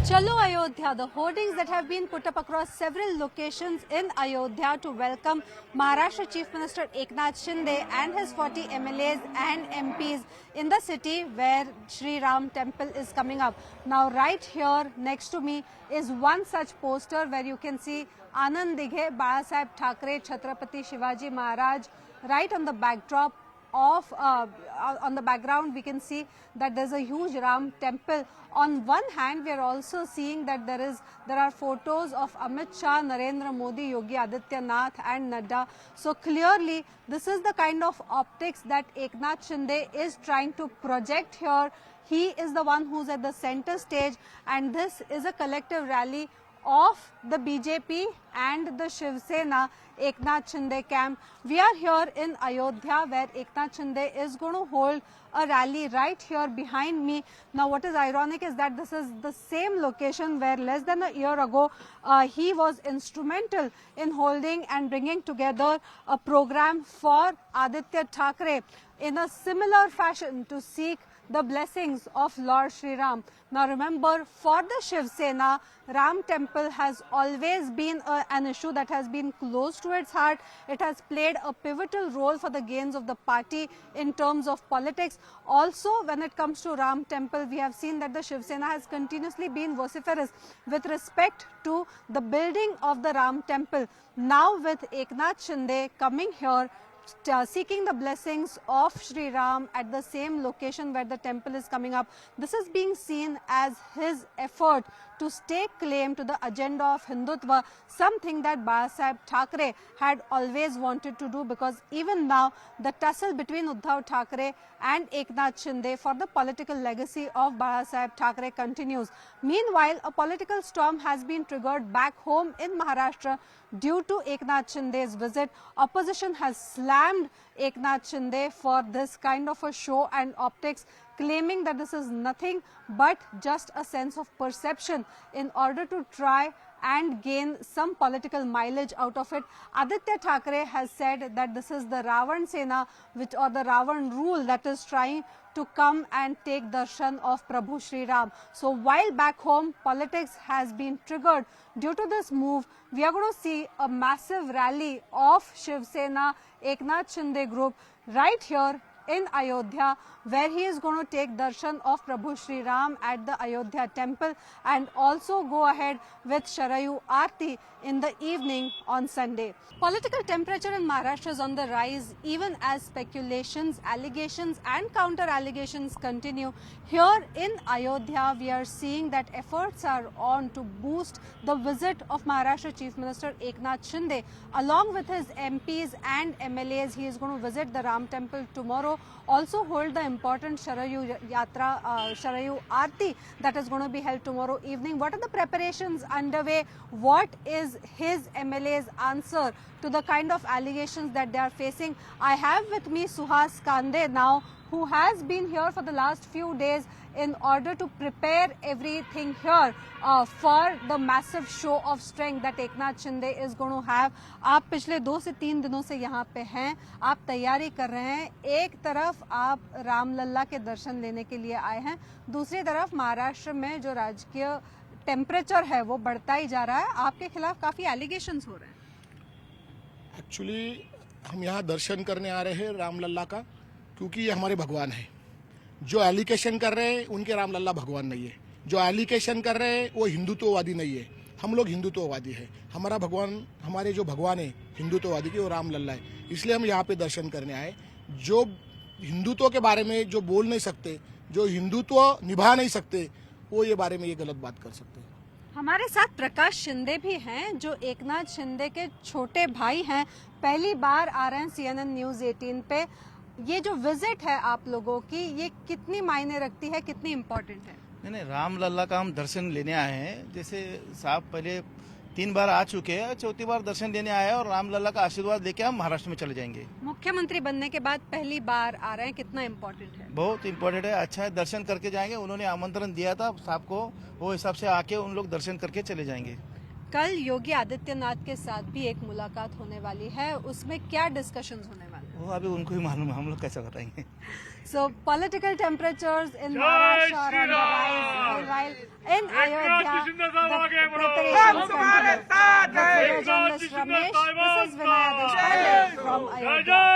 Chalo Ayodhya, the hoardings that have been put up across several locations in Ayodhya to welcome Maharashtra Chief Minister Eknath Shinde and his 40 MLAs and MPs in the city where Sri Ram temple is coming up. Now right here next to me is one such poster where you can see Anand Dighe, Bala Saheb Thackeray, Chhatrapati Shivaji Maharaj right on the backdrop of on the background. We can see that there's a huge Ram temple. On one hand, we are also seeing that there are photos of Amit Shah, Narendra Modi, Yogi Adityanath and Nadda. So clearly this is the kind of optics that Eknath Shinde is trying to project here. He is the one who's at the center stage, and this is a collective rally of the BJP and the Shiv Sena Eknath Shinde camp. We are here in Ayodhya where Eknath Shinde is going to hold a rally right here behind me. Now what is ironic is that this is the same location where less than a year ago he was instrumental in holding and bringing together a program for Aditya Thackeray in a similar fashion to seek the blessings of Lord Sri Ram. Now remember, for the Shiv Sena, Ram temple has always been an issue that has been close to its heart. It has played a pivotal role for the gains of the party in terms of politics. Also, when it comes to Ram temple, we have seen that the Shiv Sena has continuously been vociferous with respect to the building of the Ram temple. Now with Eknath Shinde coming here, seeking the blessings of Sri Ram at the same location where the temple is coming up, this is being seen as his effort to stake claim to the agenda of Hindutva, something that Bala Saheb Thackeray had always wanted to do, because even now the tussle between Uddhav Thackeray and Eknath Shinde for the political legacy of Bala Saheb Thackeray continues. Meanwhile, a political storm has been triggered back home in Maharashtra due to Eknath Shinde's visit. Opposition has slammed Eknath Shinde for this kind of a show and optics, claiming that this is nothing but just a sense of perception in order to try and gain some political mileage out of it. Aditya Thackeray has said that this is the Ravan Sena, or the Ravan rule, that is trying to come and take darshan of Prabhu Sri Ram. So while back home politics has been triggered due to this move, we are going to see a massive rally of Shiv Sena Eknath Shinde group right here in Ayodhya, where he is going to take darshan of Prabhu Sri Ram at the Ayodhya temple and also go ahead with Sharayu Aarti in the evening on Sunday. Political temperature in Maharashtra is on the rise even as speculations, allegations and counter-allegations continue. Here in Ayodhya, we are seeing that efforts are on to boost the visit of Maharashtra Chief Minister Eknath Shinde. Along with his MPs and MLAs, he is going to visit the Ram temple tomorrow, also hold the important Sharayu Aarti that is going to be held tomorrow evening. What are the preparations underway? What is his MLA's answer to the kind of allegations that they are facing? I have with me Suhas Kande now, who has been here for the last few days in order to prepare everything here for the massive show of strength that Eknath Shinde is going to have. आप पिछले 2 से 3 दिनों से यहाँ पे हैं, आप तैयारी कर रहे हैं. एक तरफ आप रामलल्ला के दर्शन लेने के लिए आए हैं, दूसरी तरफ महाराष्ट्र में जो राजकीय टेम्परेचर है वो बढ़ता ही जा रहा है. आपके खिलाफ काफी एलिगेशंस हो रहे हैं. एक्चुअली हम यहाँ दर्शन करने आ रहे हैं रामलल्ला का, क्योंकि ये हमारे भगवान है. जो एलिगेशन कर रहे हैं उनके रामलल्ला भगवान नहीं है. जो एलिगेशन कर रहे हैं वो हिंदुत्ववादी नहीं है. हम लोग हिंदुत्ववादी है. हमारा भगवान, हमारे जो भगवान है हिंदुत्ववादी की, वो रामलल्ला है. इसलिए हम यहाँ पे दर्शन करने आए. जो हिंदुत्व के बारे में जो बोल नहीं सकते, जो हिंदुत्व निभा नहीं सकते, वो ये बारे में ये गलत बात कर सकते हैं. हमारे साथ प्रकाश शिंदे भी हैं, जो एकनाथ शिंदे के छोटे भाई हैं. पहली बार आ रहे हैं CNN News 18 पे. ये जो विजिट है आप लोगों की, ये कितनी मायने रखती है, कितनी इम्पोर्टेंट है? नहीं, रामलल्ला का हम दर्शन लेने आए हैं. जैसे साहब पहले 3 बार आ चुके हैं, 4थी बार दर्शन लेने आए हैं और रामलल्ला का आशीर्वाद लेके हम महाराष्ट्र में चले जाएंगे. मुख्यमंत्री बनने के बाद पहली बार आ रहे हैं, कितना इम्पोर्टेंट है? बहुत इम्पोर्टेंट है. अच्छा है, दर्शन करके जाएंगे. उन्होंने आमंत्रण दिया था साहब को, वो हिसाब से आके उन लोग दर्शन करके चले जाएंगे. कल योगी आदित्यनाथ के साथ भी एक मुलाकात होने वाली है, उसमें क्या डिस्कशंस होने वाले हैं? वो अभी उनको ही मालूम है, हम लोग कैसे बताएंगे. So political temperatures in Maharashtra are on the rise. while in Ayodhya, the preparations continue. With video journalist Ramesh, this is Vinaya Deshpande from Ayodhya.